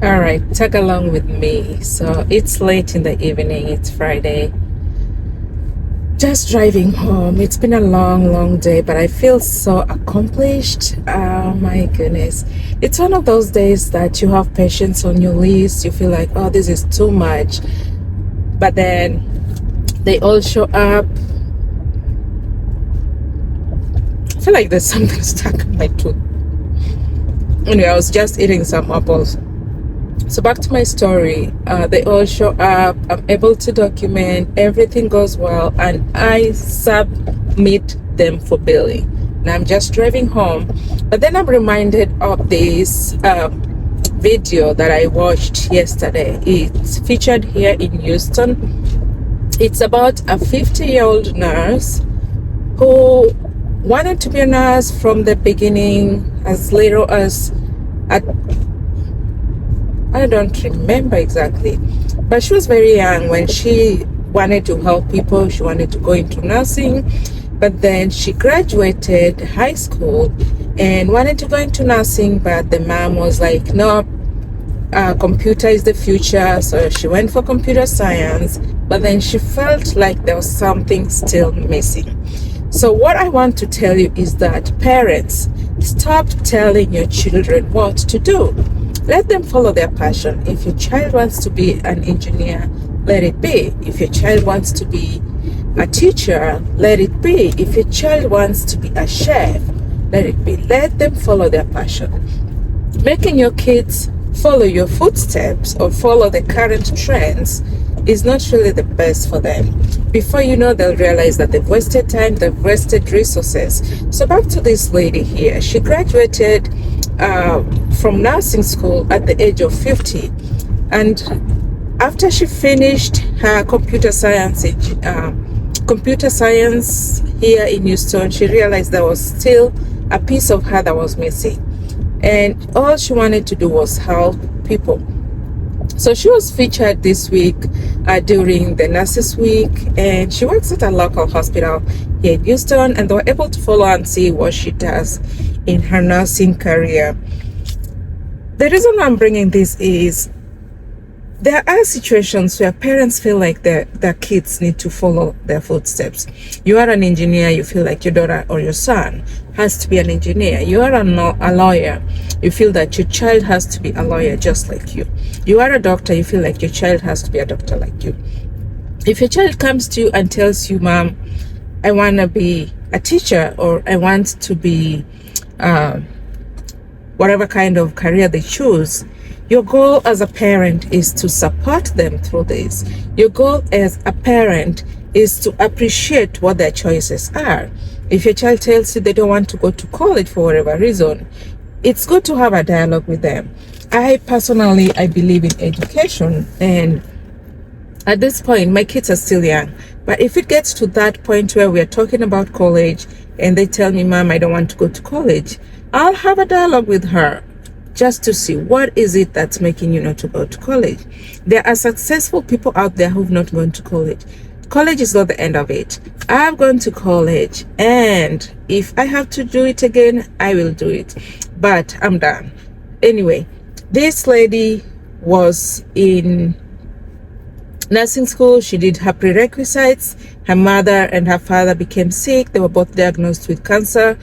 All right, tag along with me. So it's late in the evening, it's Friday. Just driving home. It's been a long day, but I feel so accomplished. Oh my goodness. It's one of those days that you have patients on your list. You feel like, oh, this is too much. But then they all show up. I feel like there's something stuck in my tooth. Anyway, I was just eating some apples. So back to my story. They all show up. I'm able to document. Everything goes well, and I submit them for billing. Now I'm just driving home, but then I'm reminded of this video that I watched yesterday. It's featured here in Houston. It's about a 50-year-old nurse who wanted to be a nurse from the beginning, as little as at I don't remember exactly, but she was very young when she wanted to help people. She wanted to go into nursing, but then she graduated high school and wanted to go into nursing, but the mom was like, no, computer is the future. So she went for computer science, but then she felt like there was something still missing. So what I want to tell you is that parents, stop telling your children what to do. Let them follow their passion. If your child wants to be an engineer, let it be. If your child wants to be a teacher, let it be. If your child wants to be a chef, let it be. Let them follow their passion. Making your kids follow your footsteps or follow the current trends is not really the best for them. Before you know, they'll realize that they've wasted time, they've wasted resources. So back to this lady here. She graduated from nursing school at the age of 50, and after she finished her computer science here in Houston, she realized there was still a piece of her that was missing, and all she wanted to do was help people. So she was featured this week during the Nurses Week, and she works at a local hospital here in Houston, and they were able to follow and see what she does in her nursing career. The reason why I'm bringing this is there are situations where parents feel like their kids need to follow their footsteps. You are an engineer, you feel like your daughter or your son has to be an engineer. You are a lawyer, you feel that your child has to be a lawyer just like you. You are a doctor, you feel like your child has to be a doctor like you. If your child comes to you and tells you, Mom, I want to be a teacher, or I want to be whatever kind of career they choose, your goal as a parent is to support them through this. Your goal as a parent is to appreciate what their choices are. If your child tells you they don't want to go to college for whatever reason, it's good to have a dialogue with them. I believe in education, and at this point, my kids are still young. But if it gets to that point where we're talking about college and they tell me, Mom, I don't want to go to college, I'll have a dialogue with her just to see what is it that's making you not to go to college. There are successful people out there who've not gone to college. College is not the end of it. I've gone to college, and if I have to do it again, I will do it. But I'm done. Anyway, this lady was in nursing school. She did her prerequisites. Her mother and her father became sick. They were both diagnosed with cancer,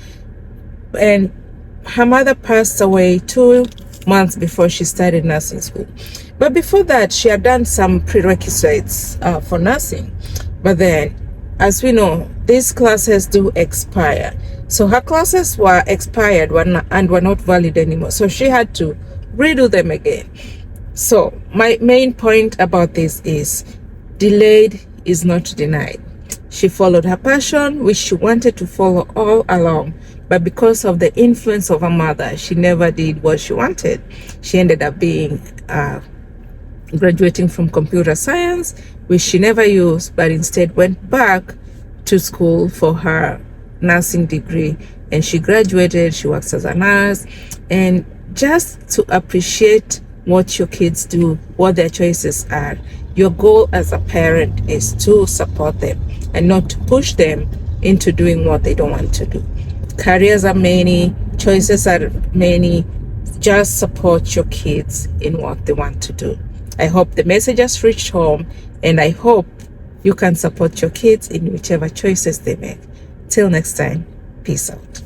and her mother passed away 2 months before she started nursing school. But before that, she had done some prerequisites for nursing. But then, as we know, these classes do expire. So her classes were expired and were not valid anymore. So she had to redo them again. So my main point about this is delayed is not denied. She followed her passion, which she wanted to follow all along. But because of the influence of her mother, she never did what she wanted. She ended up being graduating from computer science, which she never used, but instead went back to school for her nursing degree. And she graduated, she works as a nurse. And just to appreciate what your kids do, what their choices are, your goal as a parent is to support them and not to push them into doing what they don't want to do. Careers are many, choices are many. Just support your kids in what they want to do. I hope the message has reached home, and I hope you can support your kids in whichever choices they make. Till next time, peace out.